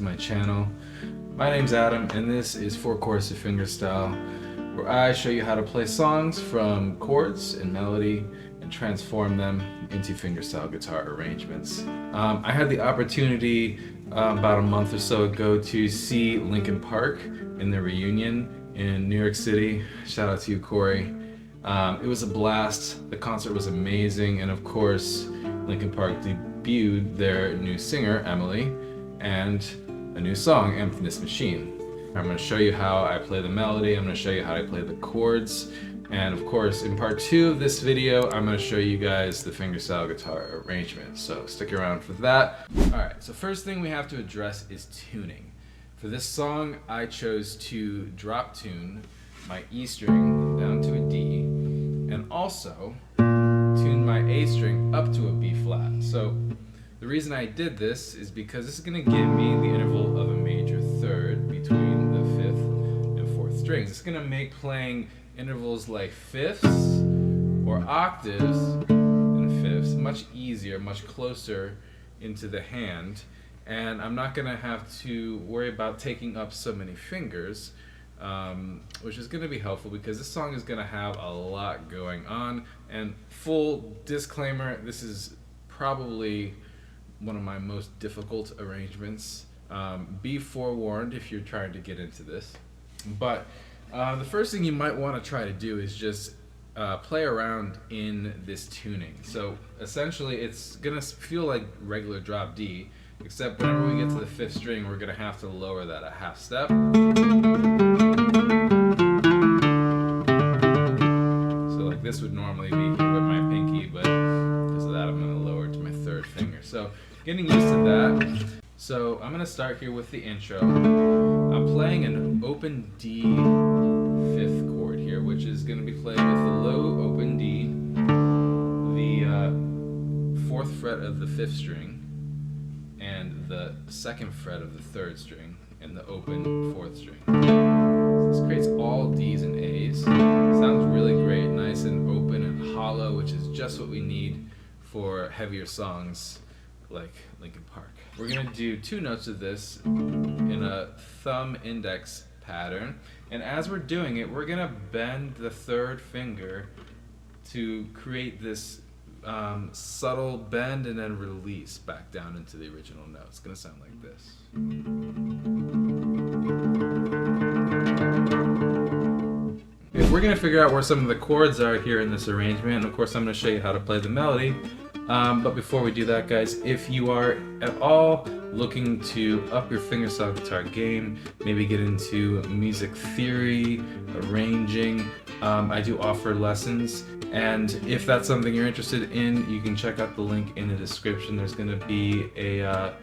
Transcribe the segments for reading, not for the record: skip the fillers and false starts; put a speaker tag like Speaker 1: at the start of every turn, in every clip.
Speaker 1: my channel. My name's Adam, and this is 4 Chords to Fingerstyle, where I show you how to play songs from chords and melody and transform them into fingerstyle guitar arrangements. I had the opportunity about a month or so ago to see Linkin Park in their reunion in New York City. Shout out to you, Corey. It was a blast. The concert was amazing, and of course, Linkin Park debuted their new singer, Emily, and a new song, Emptiness Machine. I'm going to show you how I play the melody, I'm going to show you how I play the chords, and of course, in part 2 of this video, I'm going to show you guys the fingerstyle guitar arrangement, so stick around for that. Alright, so first thing we have to address is tuning. For this song, I chose to drop tune my E string down to a D, and also tune my A string up to a B flat. So the reason I did this is because this is going to give me the interval of a major third between the 5th and 4th strings. It's going to make playing intervals like fifths or octaves and fifths much easier, much closer into the hand, and I'm not going to have to worry about taking up so many fingers, which is going to be helpful because this song is going to have a lot going on. And full disclaimer, this is probably one of my most difficult arrangements. Be forewarned if you're trying to get into this. But the first thing you might want to try to do is just play around in this tuning. So essentially it's going to feel like regular drop D, except whenever we get to the 5th string, we're going to have to lower that a half step. This would normally be here with my pinky, but because of that I'm going to lower it to my 3rd finger. So getting used to that. So I'm going to start here with the intro. I'm playing an open D 5th chord here, which is going to be played with the low open D, the 4th fret of the 5th string, and the 2nd fret of the 3rd string, and the open 4th string. This creates all D's and A's. Sounds really great, nice and open and hollow, which is just what we need for heavier songs like Linkin Park. We're going to do 2 notes of this in a thumb index pattern, and as we're doing it, we're going to bend the 3rd finger to create this subtle bend and then release back down into the original note. It's going to sound like this. We're going to figure out where some of the chords are here in this arrangement, and of course I'm going to show you how to play the melody. But before we do that, guys, if you are at all looking to up your fingerstyle guitar game, maybe get into music theory, arranging, I do offer lessons, and if that's something you're interested in, you can check out the link in the description. There's going to be a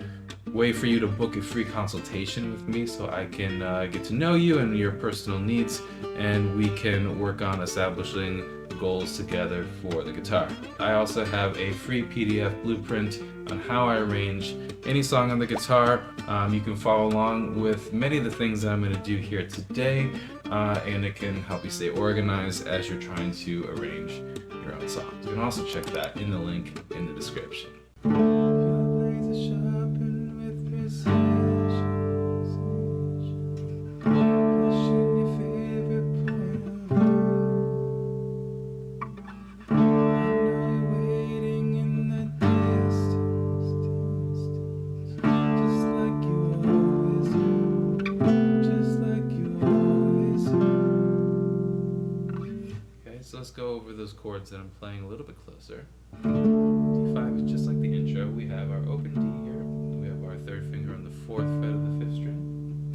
Speaker 1: way for you to book a free consultation with me so I can get to know you and your personal needs, and we can work on establishing goals together for the guitar. I also have a free PDF blueprint on how I arrange any song on the guitar. You can follow along with many of the things that I'm going to do here today, and it can help you stay organized as you're trying to arrange your own songs. You can also check that in the link in the description. So let's go over those chords that I'm playing a little bit closer. D5 is just like the intro. We have our open D here. We have our 3rd finger on the 4th fret of the 5th string,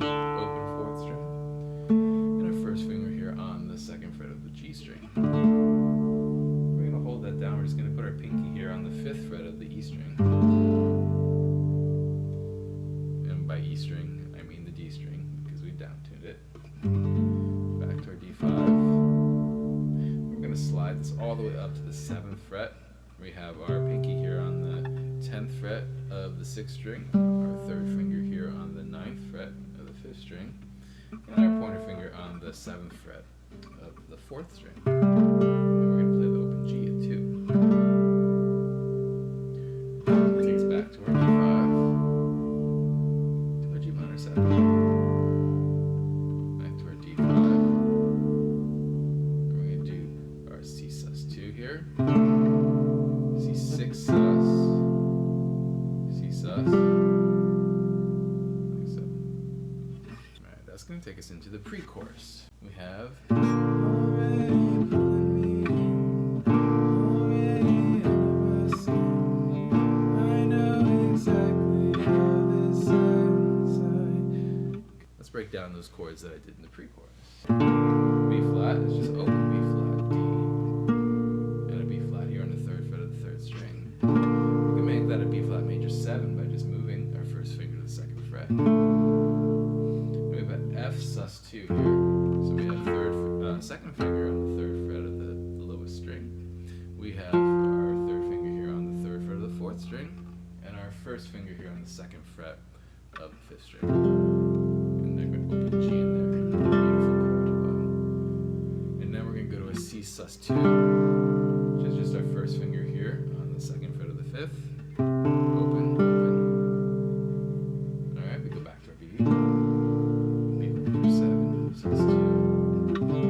Speaker 1: open 4th string, and our 1st finger here on the 2nd fret of the G string. We're going to hold that down. We're just going to put our pinky here on the 5th fret of the E string. And by E string, I mean the D string because we down-tuned it. Back to our D5. Slide this all the way up to the 7th fret. We have our pinky here on the 10th fret of the 6th string, our 3rd finger here on the 9th fret of the 5th string, and our pointer finger on the 7th fret of the 4th string. And we're going to play the open G at 2. It takes back to our D5, to our G minor. here, C6 sus, C sus, like so. Alright, that's going to take us into the pre-chorus. We have let's break down those chords that I did in the pre-chorus. B flat is just open B flat, D, and a B flat here on the 3rd fret of the 3rd string. We can make that a B flat major 7 by just moving our 1st finger to the 2nd fret. And we have an F sus 2 here, so we have 2nd finger on the 3rd fret of the lowest string. We have our 3rd finger here on the 3rd fret of the 4th string, and our 1st finger here on the 2nd fret of the 5th string. And then we're going to open G in there. C sus 2, which is just our 1st finger here on the 2nd fret of the 5th. Open, open. Alright, we go back to our B. B open 7, sus 2. So we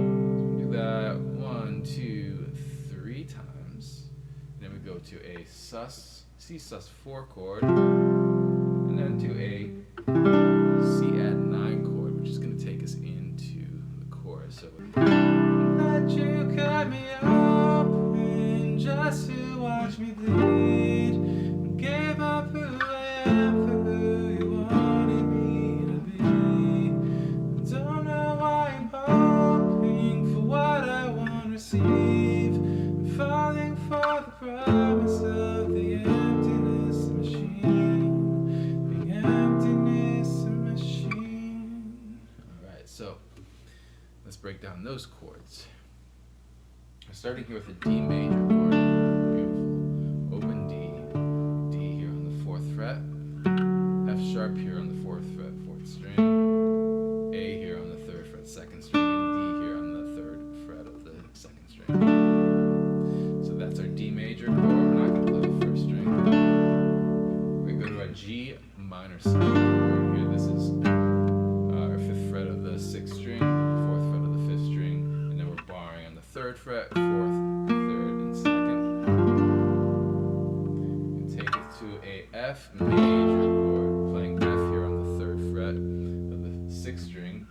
Speaker 1: do that 1, 2, 3 times. And then we go to a C sus 4 chord, and then to a C add 9 chord, which is going to take us into the chorus. So you cut me open just to watch me bleed. Gave up who I am for who you wanted me to be. Don't know why I'm hoping for what I won't receive. I'm falling for the promise of the emptiness machine. The emptiness machine. Alright, so let's break down those chords. Starting here with a D major chord, beautiful. Open D, D here on the 4th fret, F sharp here on the 4th fret, 4th string, A here on the 3rd fret, 2nd string, and D here on the 3rd fret of the 2nd string. So that's our D major chord. We're not going to play the 1st string. We're going to go to our G minor 7 chord here. This is our 5th fret of the 6th string, 4th fret of the 5th string, and then we're barring on the 3rd fret, 4th, 3rd, and 2nd. And take it to a F major chord, playing F here on the 3rd fret of the 6th string,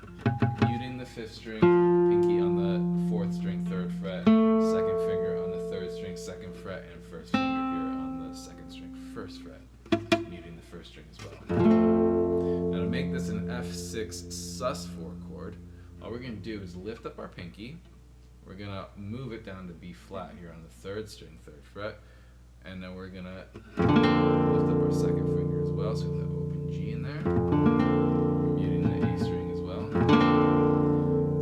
Speaker 1: muting the 5th string, pinky on the 4th string, 3rd fret, 2nd finger on the 3rd string, 2nd fret, and 1st finger here on the 2nd string, 1st fret, muting the 1st string as well. Now to make this an F6 sus 4 chord, all we're going to do is lift up our pinky. We're going to move it down to B flat here on the 3rd string, 3rd fret, and then we're going to lift up our 2nd finger as well, so we're going to open G in there, muting the A string as well.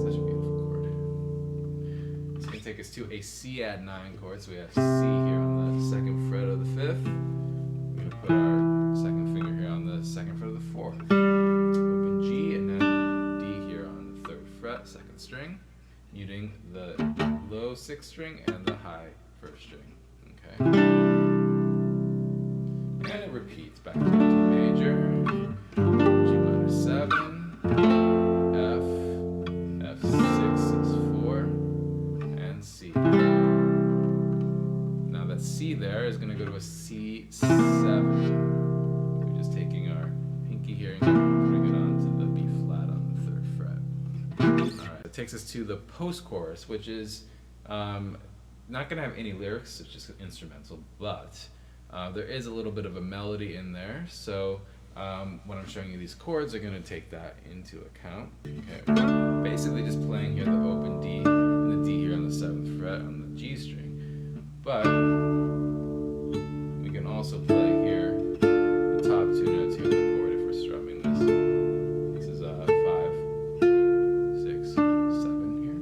Speaker 1: Such a beautiful chord. It's going to take us to a C add 9 chord, so we have C here on the 2nd fret of the 5th. We're going to put our 2nd finger here on the 2nd fret of the 4th. Open G, and then D here on the 3rd fret, 2nd string, muting the low 6th string and the high 1st string. Okay. And it repeats back to D major, G minor 7, F, F6 is 4, and C. Now that C there is going to go to a C7. We're just taking our pinky here and putting it onto the B flat on the 3rd fret. Alright, it takes us to the post-chorus, which is not going to have any lyrics, it's just instrumental, but there is a little bit of a melody in there, so when I'm showing you these chords, I'm going to take that into account. Okay. Basically just playing here the open D and the D here on the 7th fret on the G string, but we can also play here the top 2 notes here on the chord if we're strumming this. This is 5, 6, 7 here.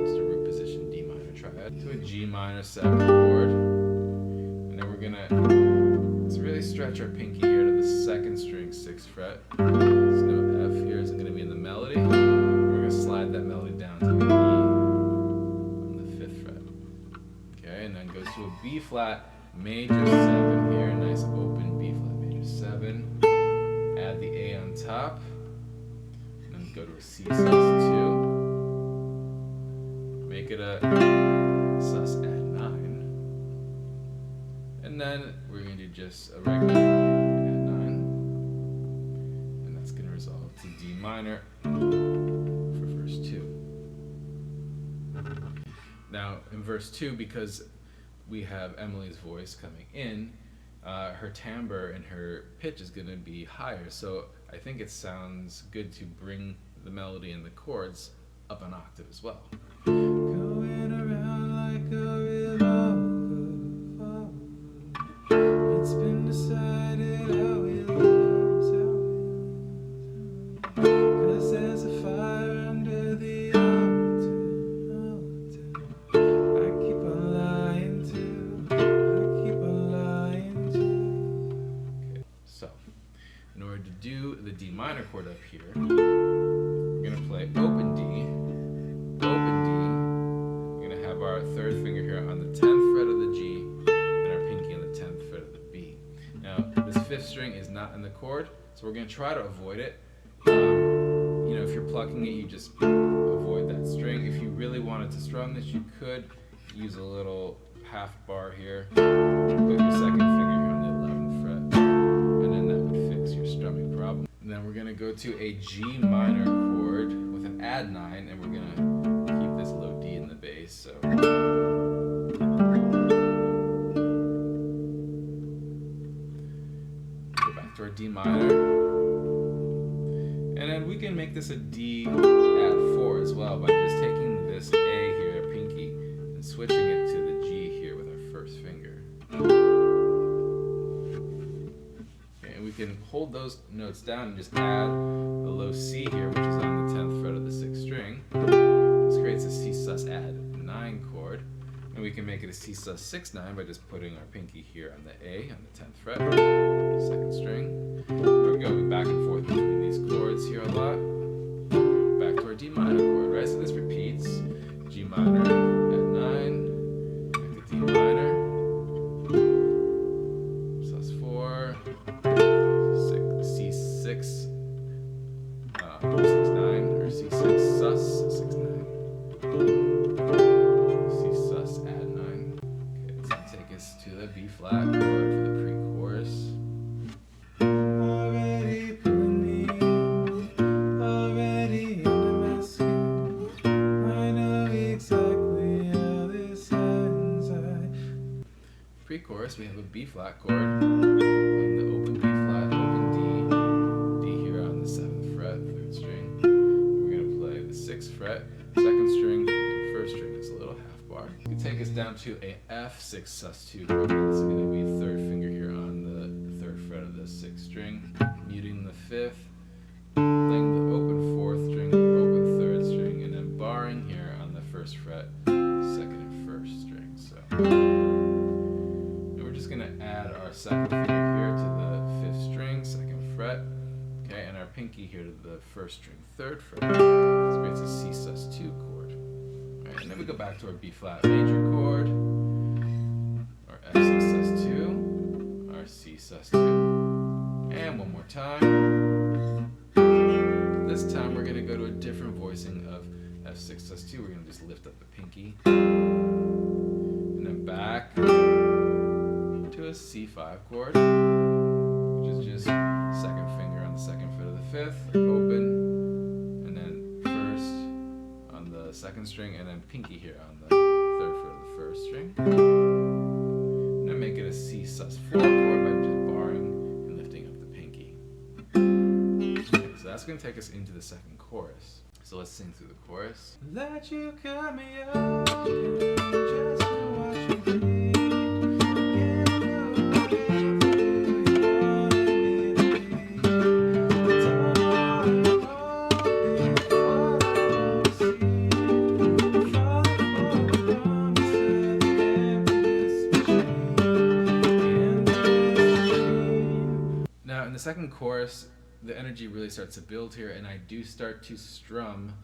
Speaker 1: Just a root position D minor triad to a G minor 7 chord, and then we're gonna really stretch our pinky here to the 2nd string 6th fret. This note F here is going to be in the melody. We're going to slide that melody down to an E on the 5th fret. Okay, and then goes to a B flat major 7 here, nice open B flat major 7. Add the A on top, and then go to a C sus 2. Make it a sus add 9. And then we're going to do just a regular add 9. And that's going to resolve to D minor for verse 2. Now, in verse 2, because we have Emily's voice coming in, her timbre and her pitch is going to be higher. So I think it sounds good to bring the melody and the chords up an octave as well. Going around like a revolver, it's been decided how we live, 'cause there's a fire under the altar. I keep on lying to, Okay, so in order to do the D minor chord up here, we're going to play open D, we're going to have our third finger here on the 10th fret of the G, and our pinky on the 10th fret of the B. Now, this 5th string is not in the chord, so we're going to try to avoid it. You know, if you're plucking it, you just avoid that string. If you really wanted to strum this, you could use a little half bar here, put your second finger here on the 11th fret, and then that would fix your strumming problem. And then we're going to go to a G minor chord with an add 9, and we're going to keep this low D in the bass. So go back to our D minor, and then we can make this a D add 4 as well by just taking this A here, our pinky, and switching it to the G here with our first finger. And we can hold those notes down and just add a low C here, which is on the 10th fret of the 6th string. This creates a C sus add 9 chord, and we can make it a C sus 6 9 by just putting our pinky here on the A on the 10th fret, 2nd string. We're going back and forth between these chords here a lot. Back to our D minor chord, right? So this repeats. G minor at 9, back to D minor, sus 4, C6, 6 9, or C6 sus 6 9, C sus add 9. Okay, this will take us to the B flat chord for the pre-chorus. Already pulling me in, already under my skin. I know exactly how this ends. Pre-chorus, we have a B flat chord on the open B flat, open D, D here on the 7th fret, 3rd string. We're going to play the 6th fret, 2nd string, and 1st string is a little half bar. You can take us down to a F6 sus 2 chord. This is going to be 3rd finger here on the 3rd fret of the 6th string, muting the 5th, playing the open 4th string, open 3rd string, and then barring here on the 1st fret, 2nd and 1st string. So, and we're just going to add our 2nd finger here to the 5th string, 2nd fret, okay, and our pinky here to the 1st string, 3rd fret. This creates a C sus 2 chord. All right, and then we go back to our B flat major chord, our F6 sus 2, our C sus 2, and one more time. This time we're going to go to a different voicing of F6 sus 2. We're going to just lift up the pinky, and then back to a C5 chord, which is just 2nd finger on the 2nd fret of the 5th, open, and then 1st on the 2nd string, and then pinky here on the 3rd fret of the 1st string. And then make it a C sus 4 chord by just barring and lifting up the pinky. Okay, so that's going to take us into the 2nd chorus. So let's sing through the chorus. Let you cut me up, just to watch you bleed. The 2nd chorus, the energy really starts to build here, and I do start to strum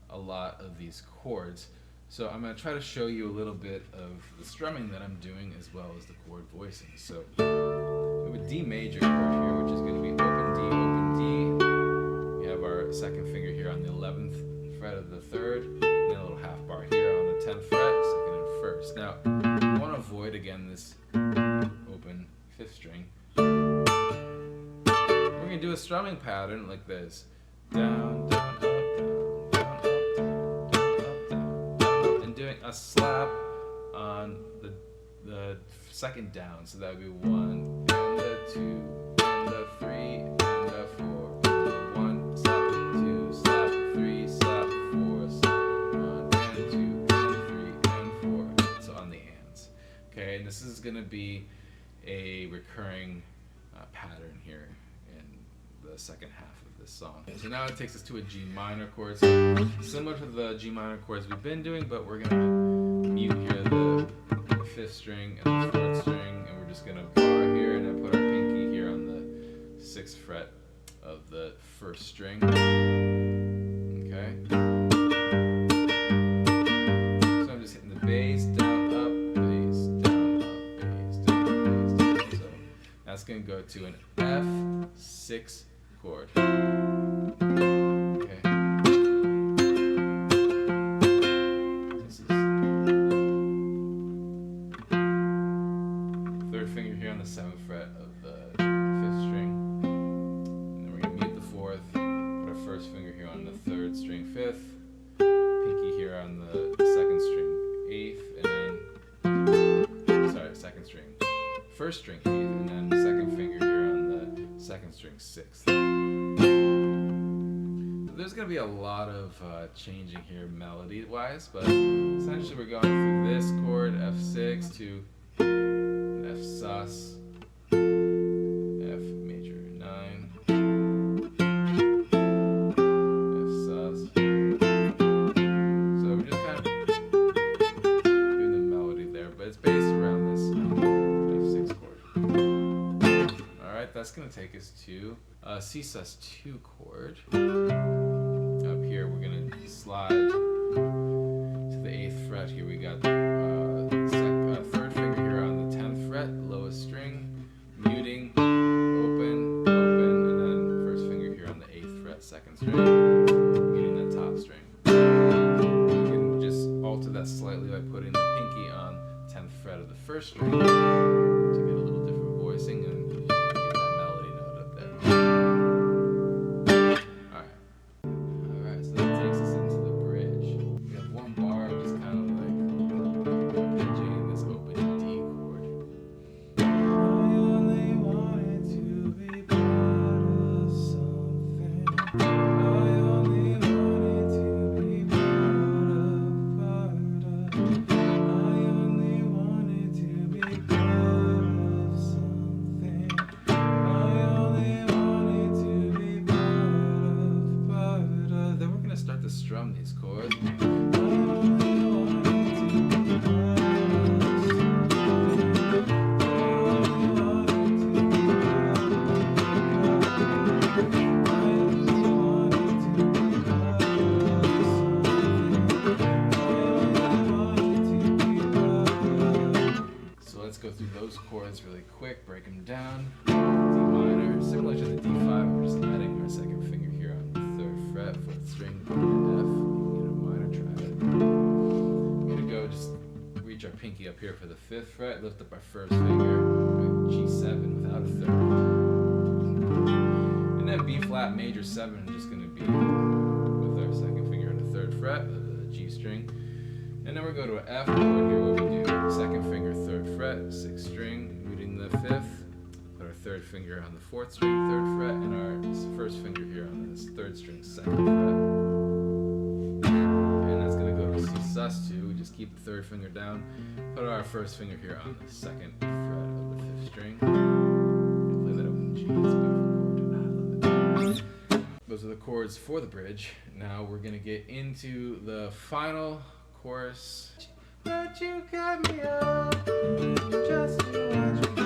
Speaker 1: a lot of these chords. So I'm going to try to show you a little bit of the strumming that I'm doing as well as the chord voicing. So we have a D major chord here, which is going to be open D, open D. We have our 2nd finger here on the 11th fret of the 3rd, and then a little half bar here on the 10th fret, 2nd and 1st. Now, I want to avoid again this open open 5th string. We're gonna do a strumming pattern like this: down, down, up, down, down, up, down, down, up, down, down, and doing a slap on the 2nd down. So that would be 1 and the 2 and the 3 and the 4. 1 slap, 2 slap, 3 slap, 4 slap, 1 and 2 and 3 and 4. So on the ands. Okay, and this is gonna be a recurring pattern here in the 2nd half of this song. So now it takes us to a G minor chord, so similar to the G minor chords we've been doing, but we're gonna mute here the 5th string and the 4th string, and we're just gonna bar here and then put our pinky here on the 6th fret of the 1st string. Okay. So I'm just hitting the bass, down, up, bass, down, up, bass, down, bass, down. So that's gonna go to an F6 chord. Okay. This is 3rd finger here on the 7th fret of the 5th string. And then we're gonna mute the 4th, put our 1st finger here on the 3rd string 5th, pinky here on the 2nd string 8th, and then 2nd string 1st string 8th, and then 2nd finger here on the 2nd string 6th. There's going to be a lot of changing here melody wise, but essentially we're going through this chord F6 to F sus, F major 9, F sus. So we're just kind of doing the melody there, but it's based around this F6 chord. Alright, that's going to take us to a C sus 2 chord. Here we're going to slide to the 8th fret. Here we got 3rd finger here on the 10th fret, lowest string, muting, open, open, and then 1st finger here on the 8th fret, 2nd string, muting that top string. You can just alter that slightly by putting the pinky on 10th fret of the 1st string to get a little different voicing and get that melody note up there. Strum these chords. So let's go through those chords really quick, break them down. D minor, similar to the D5, we're just adding our 2nd finger here on the 3rd fret, 4th string, F, minor triad. We're gonna go just reach our pinky up here for the 5th fret, lift up our 1st finger, G7 without a 3rd. And then B flat major 7 is just gonna be with our 2nd finger on the 3rd fret of the G string. And then we're going to an F chord here where we do 2nd finger, 3rd fret, 6th string, muting the 5th, put our 3rd finger on the 4th string, 3rd fret, and our 1st finger here on this 3rd string, 2nd fret. And that's going to go to C sus 2. We just keep the 3rd finger down, put our 1st finger here on the 2nd fret of the 5th string, and play that open G. It's a beautiful chord. I love it. Those are the chords for the bridge. Now we're going to get into the final chorus. But you got me up just to watch me.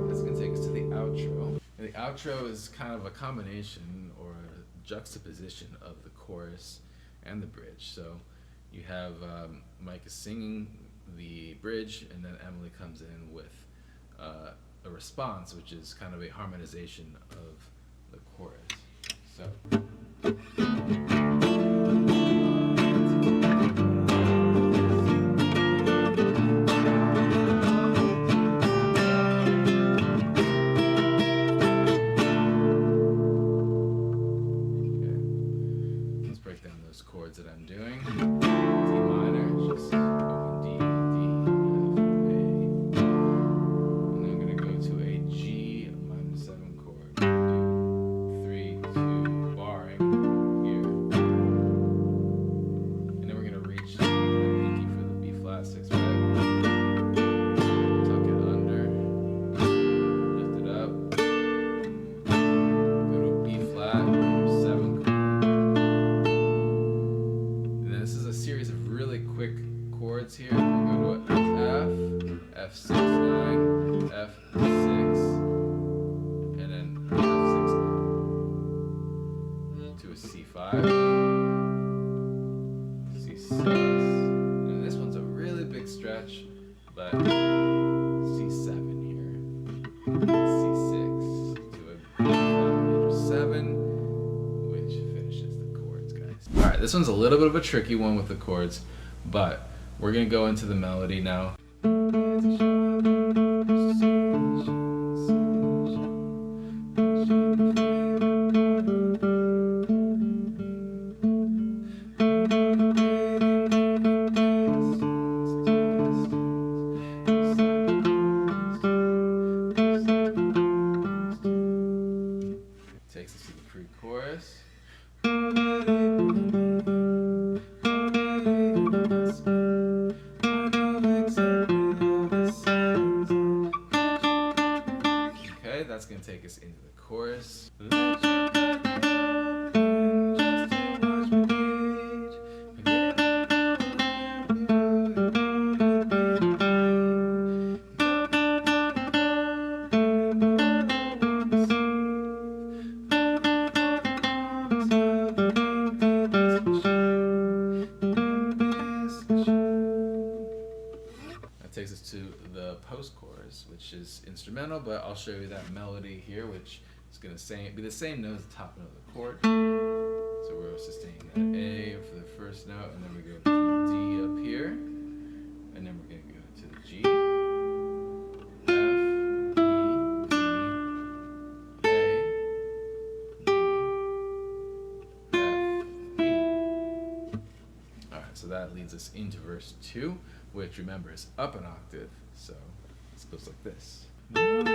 Speaker 1: That's gonna take us to the outro. And the outro is kind of a combination or a juxtaposition of the chorus and the bridge. So you have Mike is singing the bridge, and then Emily comes in with a response, which is kind of a harmonization of the chorus. So. Chords that I'm doing. D minor, just going D, F, A. And then I'm going to go to a G minor 7 chord. Do 3, 2, barring here. And then we're going to reach the pinky for the B flat 6 fret. Tuck it under. Lift it up. Go to a B flat 7 chord. Quick chords here. Go to an F, F6, 9, F6, and then F6, 9. To a C5, C6, and this one's a really big stretch, but C7 here, C6, to a B5 major 7, which finishes the chords, guys. Alright, this one's a little bit of a tricky one with the chords, but we're going to go into the melody now. Takes us to the pre-chorus. That's going to take us into the chorus. Takes us to the post-chorus, which is instrumental, but I'll show you that melody here, which is going to be the same note as the top note of the chord. So we're sustaining that A for the first note, and then we go to the D up here, and then we're going to go to the G, F, E, D, F, E. Alright, so that leads us into verse 2, which, remember, is up an octave, so it goes like this. Alright,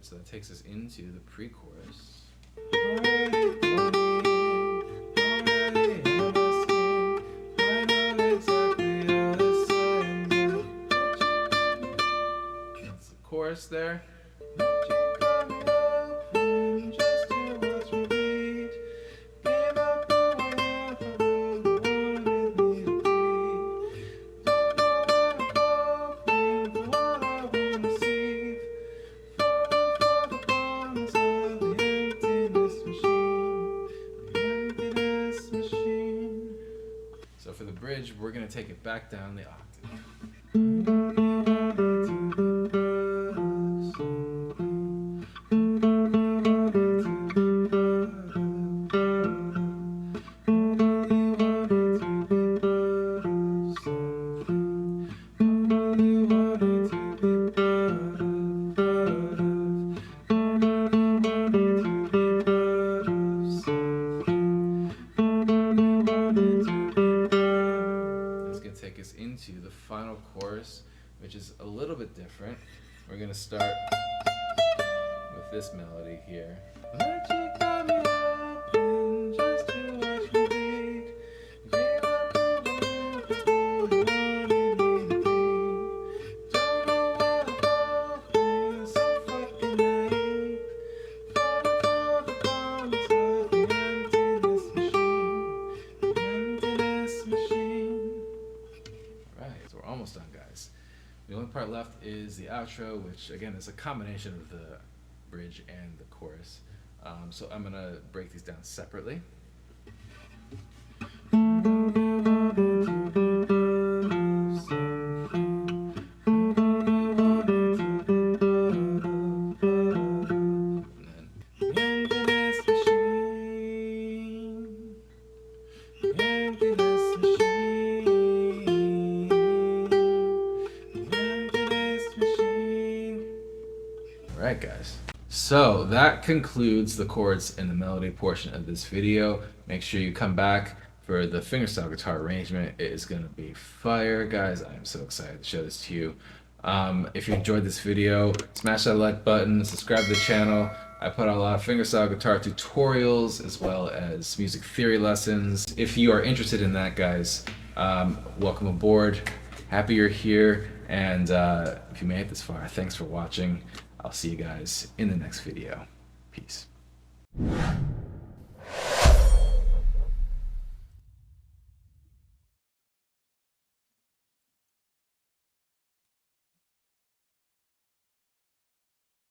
Speaker 1: so that takes us into the pre-chorus. Chorus there. So for the bridge, we're going to take it back down the octave. Take us into the final chorus, which is a little bit different. We're going to start with this melody here. Let you cut me open just to watch me bleed. Gave up the world before you wanted me to be. Don't know what I'm hoping, so fucking naive. Falling for the bones of the emptiness machine. The is the outro, which again is a combination of the bridge and the chorus. So I'm gonna break these down separately. Emptiness machine, emptiness machine, emptiness machine. Alright guys, so that concludes the chords and the melody portion of this video. Make sure you come back for the fingerstyle guitar arrangement. It is going to be fire, guys. I am so excited to show this to you. If you enjoyed this video, smash that like button, subscribe to the channel. I put out a lot of fingerstyle guitar tutorials as well as music theory lessons. If you are interested in that, guys, welcome aboard. Happy you're here, and if you made it this far, thanks for watching. I'll see you guys in the next video. Peace.